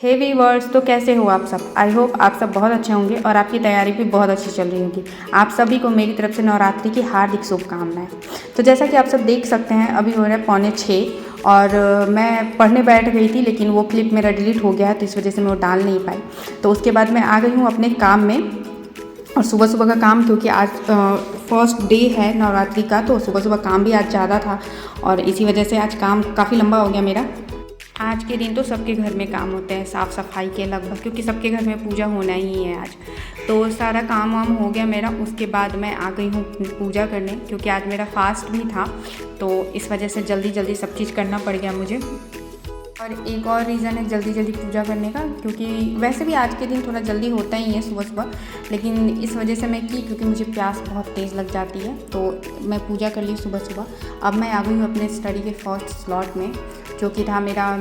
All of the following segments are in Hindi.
हे वीवर्स, तो कैसे हो आप सब। आई होप आप सब बहुत अच्छे होंगे और आपकी तैयारी भी बहुत अच्छी चल रही होगी। आप सभी को मेरी तरफ से नवरात्रि की हार्दिक शुभकामनाएं। तो जैसा कि आप सब देख सकते हैं, अभी हो रहा है 5:45 और मैं पढ़ने बैठ गई थी, लेकिन वो क्लिप मेरा डिलीट हो गया है, तो इस वजह से मैं वो डाल नहीं पाई। तो उसके बाद मैं आ गई हूँ अपने काम में, और सुबह सुबह का काम, क्योंकि आज फर्स्ट डे है नवरात्रि का, तो सुबह सुबह काम भी आज ज़्यादा था और इसी वजह से आज काम काफ़ी लंबा हो गया मेरा। आज के दिन तो सबके घर में काम होते हैं साफ़ सफाई के लगभग, क्योंकि सबके घर में पूजा होना ही है आज। तो सारा काम वाम हो गया मेरा। उसके बाद मैं आ गई हूँ पूजा करने, क्योंकि आज मेरा फास्ट भी था, तो इस वजह से जल्दी जल्दी सब चीज़ करना पड़ गया मुझे। और एक और रीज़न है जल्दी जल्दी पूजा करने का, क्योंकि वैसे भी आज के दिन थोड़ा जल्दी होता ही है सुबह सुबह, लेकिन इस वजह से मैं की क्योंकि मुझे प्यास बहुत तेज़ लग जाती है, तो मैं पूजा कर ली सुबह सुबह। अब मैं आ गई हूँ अपने स्टडी के फर्स्ट स्लॉट में, जो कि था मेरा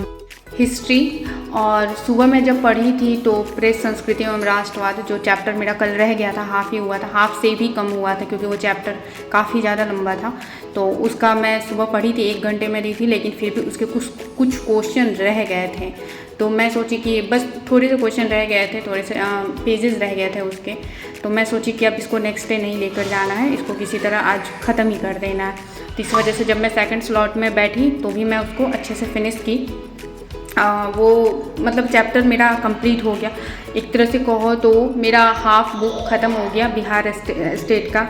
हिस्ट्री। और सुबह मैं जब पढ़ी थी तो प्रेस संस्कृति एवं राष्ट्रवाद, जो चैप्टर मेरा कल रह गया था, हाफ ही हुआ था, हाफ से भी कम हुआ था, क्योंकि वो चैप्टर काफ़ी ज़्यादा लंबा था। तो उसका मैं सुबह पढ़ी थी, 1 घंटे में दी थी, लेकिन फिर भी उसके कुछ क्वेश्चन रह गए थे। तो मैं सोची कि बस थोड़े से क्वेश्चन रह गए थे, थोड़े से पेजेस रह गए थे उसके। तो मैं सोची कि अब इसको नेक्स्ट डे नहीं लेकर जाना है, इसको किसी तरह आज ख़त्म ही कर देना है। तो इस वजह से जब मैं सेकंड स्लॉट में बैठी तो भी मैं उसको अच्छे से फिनिश की। वो मतलब चैप्टर मेरा कंप्लीट हो गया। एक तरह से कहो तो मेरा हाफ बुक ख़त्म हो गया बिहार स्टेट का।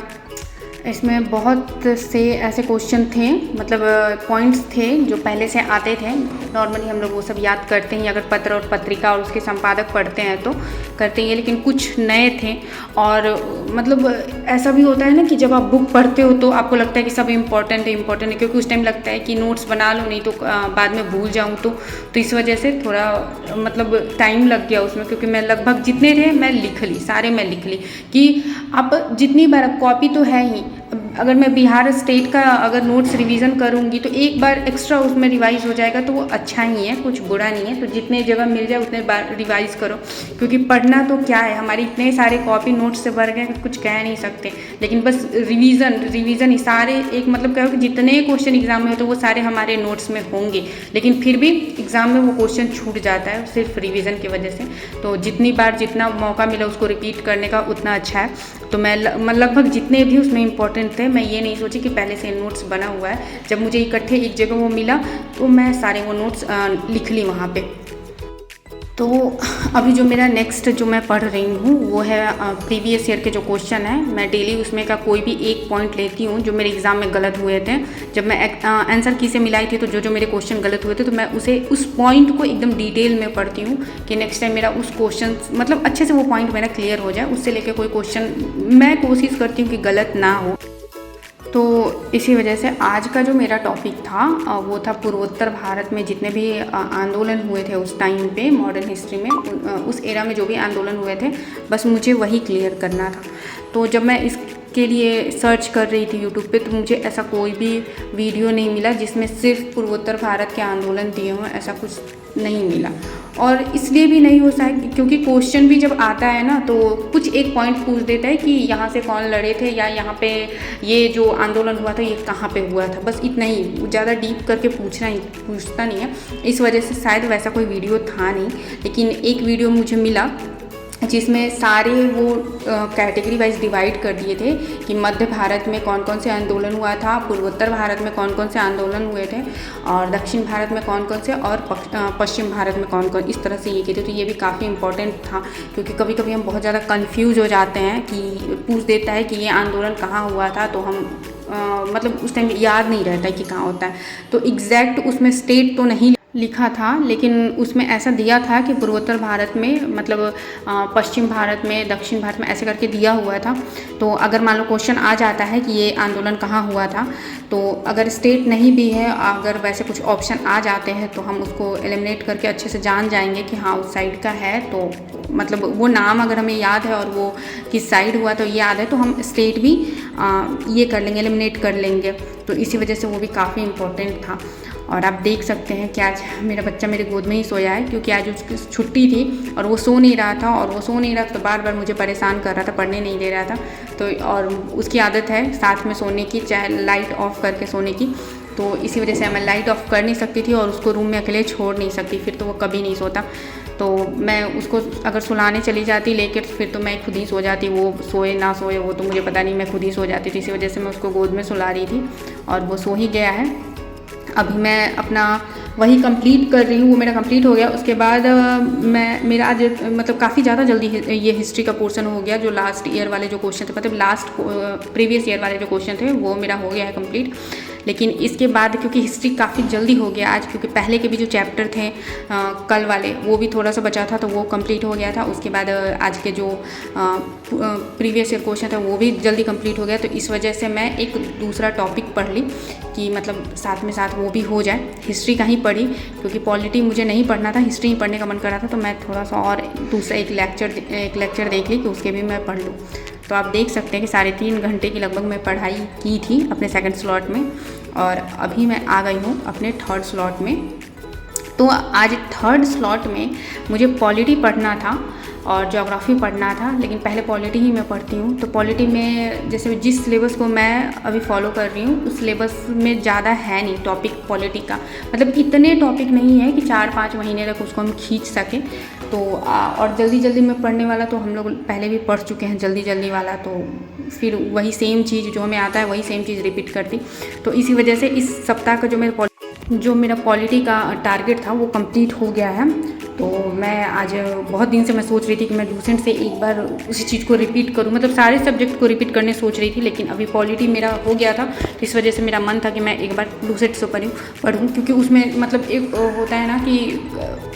इसमें बहुत से ऐसे क्वेश्चन थे, मतलब पॉइंट्स थे जो पहले से आते थे। नॉर्मली हम लोग वो सब याद करते हैं, अगर पत्र और पत्रिका और उसके संपादक पढ़ते हैं तो करते हैं, लेकिन कुछ नए थे। और मतलब ऐसा भी होता है ना कि जब आप बुक पढ़ते हो तो आपको लगता है कि सब इम्पॉर्टेंट है, क्योंकि उस टाइम लगता है कि नोट्स बना लो, नहीं तो बाद में भूल जाऊँ। तो इस वजह से थोड़ा मतलब टाइम लग गया उसमें, क्योंकि मैं लगभग जितने थे मैं लिख ली, सारे मैं लिख ली कि अब जितनी बार कॉपी तो है ही, अगर मैं बिहार स्टेट का अगर नोट्स रिवीजन करूँगी तो एक बार एक्स्ट्रा उसमें रिवाइज़ हो जाएगा, तो वो अच्छा ही है, कुछ बुरा नहीं है। तो जितने जगह मिल जाए उतने बार रिवाइज़ करो, क्योंकि पढ़ना तो क्या है, हमारी इतने सारे कॉपी नोट्स से भर गए कुछ कह नहीं सकते, लेकिन बस रिवीजन ही सारे एक मतलब कहो कि जितने क्वेश्चन एग्जाम में हो तो वो सारे हमारे नोट्स में होंगे, लेकिन फिर भी एग्ज़ाम में वो क्वेश्चन छूट जाता है सिर्फ रिवीजन की वजह से। तो जितनी बार जितना मौका मिला उसको रिपीट करने का उतना अच्छा है। तो मैं लगभग जितने भी उसमें इंपॉर्टेंट थे, मैं ये नहीं सोची कि पहले से नोट्स बना हुआ है। जब मुझे इकट्ठे एक जगह वो मिला तो मैं सारे वो नोट्स लिख ली वहाँ पे। तो अभी जो मेरा नेक्स्ट जो मैं पढ़ रही हूँ वो है प्रीवियस ईयर के जो क्वेश्चन है। मैं डेली उसमें का कोई भी एक पॉइंट लेती हूँ जो मेरे एग्ज़ाम में गलत हुए थे। जब मैं आंसर की से मिलाई थी तो जो मेरे क्वेश्चन गलत हुए थे, तो मैं उस पॉइंट को एकदम डिटेल में पढ़ती हूँ कि नेक्स्ट टाइम मेरा उस क्वेश्चन मतलब अच्छे से वो पॉइंट मेरा क्लियर हो जाए। उससे लेकर कोई क्वेश्चन मैं कोशिश करती हूँ कि गलत ना हो। तो इसी वजह से आज का जो मेरा टॉपिक था वो था पूर्वोत्तर भारत में जितने भी आंदोलन हुए थे उस टाइम पे, मॉडर्न हिस्ट्री में उस एरा में जो भी आंदोलन हुए थे, बस मुझे वही क्लियर करना था। तो जब मैं इसके लिए सर्च कर रही थी यूट्यूब पे, तो मुझे ऐसा कोई भी वीडियो नहीं मिला जिसमें सिर्फ पूर्वोत्तर भारत के आंदोलन दिए हों, ऐसा कुछ नहीं मिला। और इसलिए भी नहीं हो सकता क्योंकि क्वेश्चन भी जब आता है ना तो कुछ एक पॉइंट पूछ देता है कि यहाँ से कौन लड़े थे, या यहाँ पे ये जो आंदोलन हुआ था ये कहाँ पे हुआ था, बस इतना ही, ज़्यादा डीप करके पूछता नहीं है। इस वजह से शायद वैसा कोई वीडियो था नहीं, लेकिन एक वीडियो मुझे मिला जिसमें सारे वो कैटेगरी वाइज डिवाइड कर दिए थे कि मध्य भारत में कौन कौन से आंदोलन हुआ था, पूर्वोत्तर भारत में कौन कौन से आंदोलन हुए थे, और दक्षिण भारत में कौन कौन से, और पश्चिम भारत में कौन कौन, इस तरह से ये किए थे। तो ये भी काफ़ी इंपॉर्टेंट था, क्योंकि कभी कभी हम बहुत ज़्यादा कन्फ्यूज़ हो जाते हैं कि पूछ देता है कि ये आंदोलन कहाँ हुआ था, तो हम मतलब उस टाइम याद नहीं रहता है कि कहाँ होता है। तो एग्जैक्ट उसमें स्टेट तो नहीं लिखा था, लेकिन उसमें ऐसा दिया था कि पूर्वोत्तर भारत में मतलब पश्चिम भारत में, दक्षिण भारत में, ऐसे करके दिया हुआ था। तो अगर मान लो क्वेश्चन आ जाता है कि ये आंदोलन कहाँ हुआ था, तो अगर स्टेट नहीं भी है, अगर वैसे कुछ ऑप्शन आ जाते हैं तो हम उसको एलिमिनेट करके अच्छे से जान जाएंगे कि हाँ उस साइड का है। तो मतलब वो नाम अगर हमें याद है और वो किस साइड हुआ तो याद है, तो हम स्टेट भी ये कर लेंगे, एलिमिनेट कर लेंगे। तो इसी वजह से वो भी काफ़ी इम्पोर्टेंट था। और आप देख सकते हैं कि आज मेरा बच्चा मेरे गोद में ही सोया है, क्योंकि आज उसकी छुट्टी थी और वो सो नहीं रहा था, और वो सो नहीं रहा तो बार बार मुझे परेशान कर रहा था, पढ़ने नहीं दे रहा था। तो और उसकी आदत है साथ में सोने की, चाहे लाइट ऑफ करके सोने की। तो इसी वजह से मैं लाइट ऑफ कर नहीं सकती थी और उसको रूम में अकेले छोड़ नहीं सकती, फिर तो वो कभी नहीं सोता। तो मैं उसको अगर सुलाने चली जाती लेकर फिर तो मैं खुद ही सो जाती, वो सोए ना सोए वो तो मुझे पता नहीं, मैं खुद ही सो जाती थी। इसी वजह से मैं उसको गोद में सुला रही थी और वो सो ही गया है। अभी मैं अपना वही कंप्लीट कर रही हूँ, वो मेरा कंप्लीट हो गया। उसके बाद मेरा आज मतलब काफ़ी ज़्यादा जल्दी ये हिस्ट्री का पोर्शन हो गया। जो लास्ट ईयर वाले जो क्वेश्चन थे, मतलब प्रीवियस ईयर वाले जो क्वेश्चन थे वो मेरा हो गया है कंप्लीट। लेकिन इसके बाद क्योंकि हिस्ट्री काफ़ी जल्दी हो गया आज, क्योंकि पहले के भी जो चैप्टर थे कल वाले वो भी थोड़ा सा बचा था तो वो कंप्लीट हो गया था। उसके बाद आज के जो प्रीवियस ईयर क्वेश्चन था वो भी जल्दी कंप्लीट हो गया। तो इस वजह से मैं एक दूसरा टॉपिक पढ़ ली कि मतलब साथ में साथ वो भी हो जाए। हिस्ट्री का ही पढ़ी क्योंकि पॉलिटी मुझे नहीं पढ़ना था, हिस्ट्री ही पढ़ने का मन कर रहा था। तो मैं थोड़ा सा और दूसरा एक लेक्चर देख ली कि उसके भी मैं पढ़ लूँ। तो आप देख सकते हैं कि 3.5 घंटे की लगभग मैं पढ़ाई की थी अपने सेकंड स्लॉट में और अभी मैं आ गई हूँ अपने थर्ड स्लॉट में। तो आज थर्ड स्लॉट में मुझे पॉलिटी पढ़ना था और ज्योग्राफी पढ़ना था, लेकिन पहले पॉलिटी ही मैं पढ़ती हूँ। तो पॉलिटी में जैसे जिस सिलेबस को मैं अभी फॉलो कर रही हूँ उस सिलेबस में ज़्यादा है नहीं टॉपिक पॉलिटी का, मतलब इतने टॉपिक नहीं है कि 4-5 महीने तक उसको हम खींच सकें। तो और जल्दी में पढ़ने वाला तो हम लोग पहले भी पढ़ चुके हैं जल्दी वाला, तो फिर वही सेम चीज़ जो हमें आता है वही सेम चीज़ रिपीट करती। तो इसी वजह से इस सप्ताह का जो मेरा पॉलिटी का टारगेट था वो कंप्लीट हो गया है। तो मैं आज बहुत दिन से मैं सोच रही थी कि मैं लूसेंट से एक बार उसी चीज़ को रिपीट करूं, मतलब सारे सब्जेक्ट को रिपीट करने सोच रही थी, लेकिन अभी पॉलिटी मेरा हो गया था। तो इस वजह से मेरा मन था कि मैं एक बार लूसेंट से पढ़ूँ क्योंकि उसमें मतलब एक होता है ना कि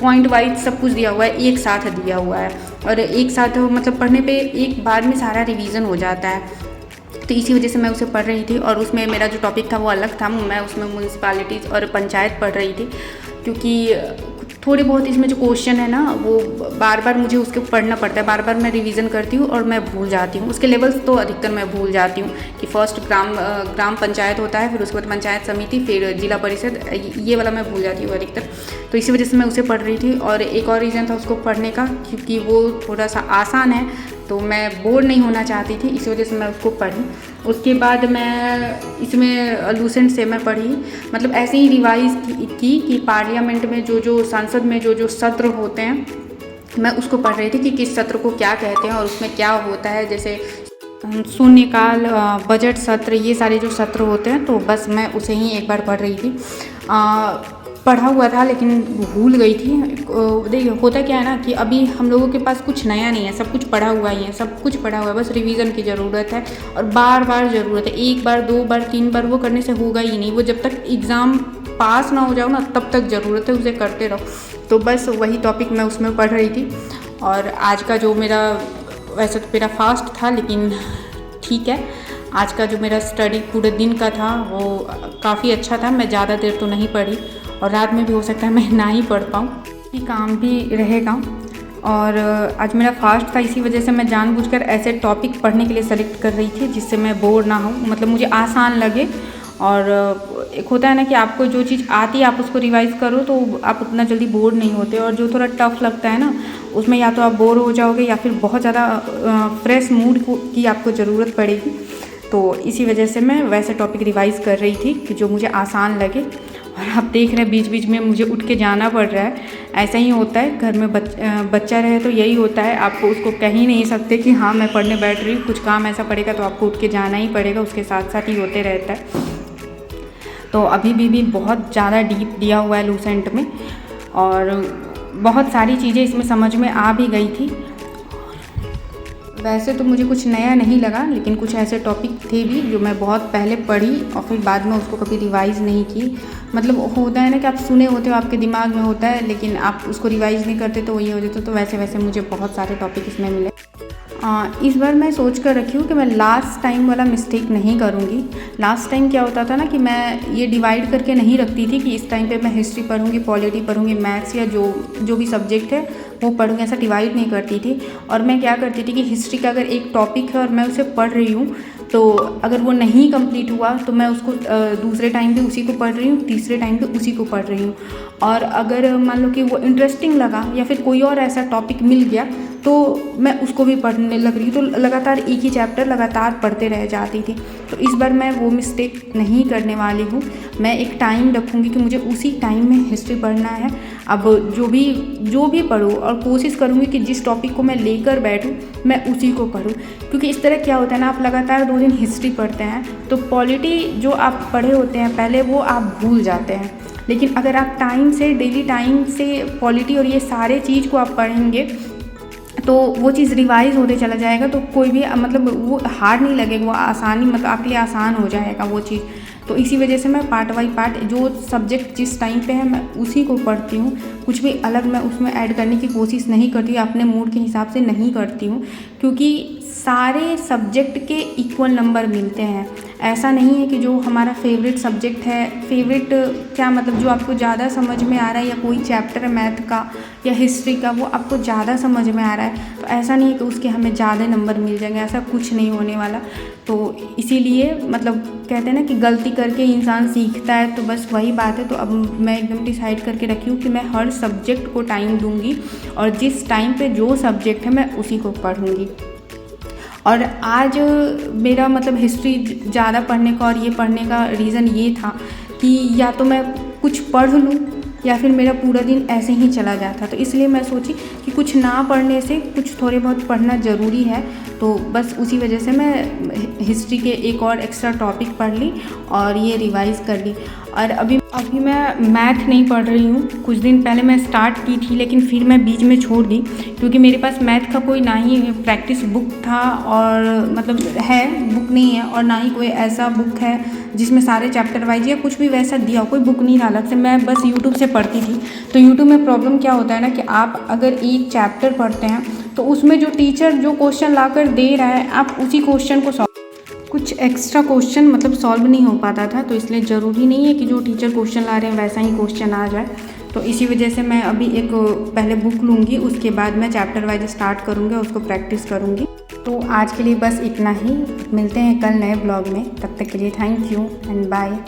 पॉइंट वाइज सब कुछ दिया हुआ है, एक साथ दिया हुआ है और एक साथ मतलब पढ़ने पर एक बार में सारा रिविज़न हो जाता है। तो इसी वजह से मैं उसे पढ़ रही थी और उसमें मेरा जो टॉपिक था वो अलग था। मैं उसमें म्यूनसिपालिटीज़ और पंचायत पढ़ रही थी क्योंकि थोड़े बहुत इसमें जो क्वेश्चन है ना वो बार बार मुझे उसके पढ़ना पड़ता है, बार मैं रिवीजन करती हूँ और मैं भूल जाती हूँ। उसके लेवल्स तो अधिकतर मैं भूल जाती हूँ कि फर्स्ट ग्राम पंचायत होता है, फिर उसके बाद पंचायत समिति, फिर जिला परिषद, ये वाला मैं भूल जाती हूँ अधिकतर। तो इसी वजह से मैं उसे पढ़ रही थी और एक और रीज़न था उसको पढ़ने का क्योंकि वो थोड़ा सा आसान है तो मैं बोर नहीं होना चाहती थी, इसी वजह से मैं उसको पढ़ी। उसके बाद मैं इसमें लूसेंट से मैं पढ़ी, मतलब ऐसे ही रिवाइज़ की कि पार्लियामेंट में जो संसद में जो सत्र होते हैं मैं उसको पढ़ रही थी कि किस सत्र को क्या कहते हैं और उसमें क्या होता है। जैसे शून्यकाल, बजट सत्र, ये सारे जो सत्र होते हैं तो बस मैं उसे ही एक बार पढ़ रही थी। पढ़ा हुआ था लेकिन भूल गई थी। देखिए होता क्या है ना कि अभी हम लोगों के पास कुछ नया नहीं है, सब कुछ पढ़ा हुआ ही है, सब कुछ पढ़ा हुआ है, बस रिवीजन की ज़रूरत है और बार ज़रूरत है। 1 बार 2 बार 3 बार वो करने से होगा ही नहीं, वो जब तक एग्ज़ाम पास ना हो जाओ ना तब तक ज़रूरत है, उसे करते रहो। तो बस वही टॉपिक मैं उसमें पढ़ रही थी। और आज का जो मेरा, वैसे तो मेरा फास्ट था लेकिन ठीक है, आज का जो मेरा स्टडी पूरे दिन का था वो काफ़ी अच्छा था। मैं ज़्यादा देर तो नहीं पढ़ी और रात में भी हो सकता है मैं ना ही पढ़ पाऊँ, ये काम भी रहेगा। और आज मेरा फास्ट था, इसी वजह से मैं जानबूझकर ऐसे टॉपिक पढ़ने के लिए सेलेक्ट कर रही थी जिससे मैं बोर ना हूँ, मतलब मुझे आसान लगे। और एक होता है ना कि आपको जो चीज़ आती है आप उसको रिवाइज़ करो तो आप उतना जल्दी बोर नहीं होते, और जो थोड़ा टफ लगता है ना उसमें या तो आप बोर हो जाओगे या फिर बहुत ज़्यादा फ्रेश मूड की आपको ज़रूरत पड़ेगी। तो इसी वजह से मैं वैसे टॉपिक रिवाइज़ कर रही थी कि जो मुझे आसान लगे। और आप देख रहे हैं बीच में मुझे उठ के जाना पड़ रहा है, ऐसा ही होता है घर में बच्चा रहे तो यही होता है, आपको उसको कह ही नहीं सकते कि हाँ मैं पढ़ने बैठ रही हूँ, कुछ काम ऐसा पड़ेगा तो आपको उठ के जाना ही पड़ेगा, उसके साथ साथ ही होते रहता है। तो अभी भी बहुत ज़्यादा डीप दिया हुआ है लूसेंट में और बहुत सारी चीज़ें इसमें समझ में आ भी गई थी। वैसे तो मुझे कुछ नया नहीं लगा, लेकिन कुछ ऐसे टॉपिक थे भी जो मैं बहुत पहले पढ़ी और फिर बाद में उसको कभी रिवाइज़ नहीं की। मतलब होता है ना कि आप सुने होते हो, आपके दिमाग में होता है, लेकिन आप उसको रिवाइज़ नहीं करते तो वही हो जाता। तो वैसे मुझे बहुत सारे टॉपिक इसमें मिले। इस बार मैं सोच कर रखी हूँ कि मैं लास्ट टाइम वाला मिस्टेक नहीं करूँगी। लास्ट टाइम क्या होता था ना कि मैं ये डिवाइड करके नहीं रखती थी कि इस टाइम पे मैं हिस्ट्री पढ़ूँगी, पॉलिटी पढ़ूँगी, मैथ्स या जो भी सब्जेक्ट है वो पढ़ूँगी, ऐसा डिवाइड नहीं करती थी। और मैं क्या करती थी कि हिस्ट्री का अगर एक टॉपिक है और मैं उसे पढ़ रही हूँ तो अगर वो नहीं कंप्लीट हुआ तो मैं उसको दूसरे टाइम पे उसी को पढ़ रही हूँ, तीसरे टाइम पे उसी को पढ़ रही हूँ। और अगर मान लो कि वो इंटरेस्टिंग लगा या फिर कोई और ऐसा टॉपिक मिल गया तो मैं उसको भी पढ़ने लग रही, तो लगातार एक ही चैप्टर लगातार पढ़ते रह जाती थी। तो इस बार मैं वो मिस्टेक नहीं करने वाली हूँ। मैं एक टाइम रखूँगी कि मुझे उसी टाइम में हिस्ट्री पढ़ना है। अब जो भी पढूँ और कोशिश करूँगी कि जिस टॉपिक को मैं लेकर बैठूँ मैं उसी को पढूँ, क्योंकि इस तरह क्या होता है ना, आप लगातार 2 दिन हिस्ट्री पढ़ते हैं तो पॉलिटी जो आप पढ़े होते हैं पहले वो आप भूल जाते हैं। लेकिन अगर आप टाइम से डेली टाइम से पॉलिटी और ये सारे चीज़ को आप पढ़ेंगे तो वो चीज़ रिवाइज होते चला जाएगा, तो कोई भी मतलब वो हार्ड नहीं लगेगा, वो आसानी मतलब आपके लिए आसान हो जाएगा वो चीज़। तो इसी वजह से मैं पार्ट बाई पार्ट जो सब्जेक्ट जिस टाइम पे है मैं उसी को पढ़ती हूँ, कुछ भी अलग मैं उसमें ऐड करने की कोशिश नहीं करती, अपने मूड के हिसाब से नहीं करती हूँ, क्योंकि सारे सब्जेक्ट के इक्वल नंबर मिलते हैं। ऐसा नहीं है कि जो हमारा फेवरेट सब्जेक्ट है, फेवरेट क्या मतलब जो आपको ज़्यादा समझ में आ रहा है, या कोई चैप्टर है मैथ का या हिस्ट्री का वो आपको ज़्यादा समझ में आ रहा है, तो ऐसा नहीं है कि उसके हमें ज़्यादा नंबर मिल जाएंगे, ऐसा कुछ नहीं होने वाला। तो इसीलिए मतलब कहते हैं ना कि गलती करके इंसान सीखता है, तो बस वही बात है। तो अब मैं एकदम डिसाइड करके रखी हूँ कि मैं हर सब्जेक्ट को टाइम दूँगी और जिस टाइम पे जो सब्जेक्ट है मैं उसी को पढ़ूँगी। और आज मेरा मतलब हिस्ट्री ज़्यादा पढ़ने का और ये पढ़ने का रीज़न ये था कि या तो मैं कुछ पढ़ लूँ या फिर मेरा पूरा दिन ऐसे ही चला जाता, तो इसलिए मैं सोची कि कुछ ना पढ़ने से कुछ थोड़े बहुत पढ़ना ज़रूरी है। तो बस उसी वजह से मैं हिस्ट्री के एक और एक्स्ट्रा टॉपिक पढ़ ली और ये रिवाइज़ कर ली। और अभी मैं मैथ नहीं पढ़ रही हूँ, कुछ दिन पहले मैं स्टार्ट की थी लेकिन फिर मैं बीच में छोड़ दी, क्योंकि मेरे पास मैथ का कोई ना ही प्रैक्टिस बुक था और मतलब है बुक नहीं है, और ना ही कोई ऐसा बुक है जिसमें सारे चैप्टर वाइज या कुछ भी वैसा दिया हो, कोई बुक नहीं था अलग से, मैं बस यूट्यूब से पढ़ती थी। तो यूट्यूब में प्रॉब्लम क्या होता है ना कि आप अगर एक चैप्टर पढ़ते हैं तो उसमें जो टीचर जो क्वेश्चन लाकर दे रहा है आप उसी क्वेश्चन को कुछ एक्स्ट्रा क्वेश्चन मतलब सॉल्व नहीं हो पाता था। तो इसलिए ज़रूरी नहीं है कि जो टीचर क्वेश्चन ला रहे हैं वैसा ही क्वेश्चन आ जाए। तो इसी वजह से मैं अभी एक पहले बुक लूँगी, उसके बाद मैं चैप्टर वाइज स्टार्ट करूँगी, उसको प्रैक्टिस करूँगी। तो आज के लिए बस इतना ही, मिलते हैं कल नए ब्लॉग में, तब तक के लिए थैंक यू एंड बाय।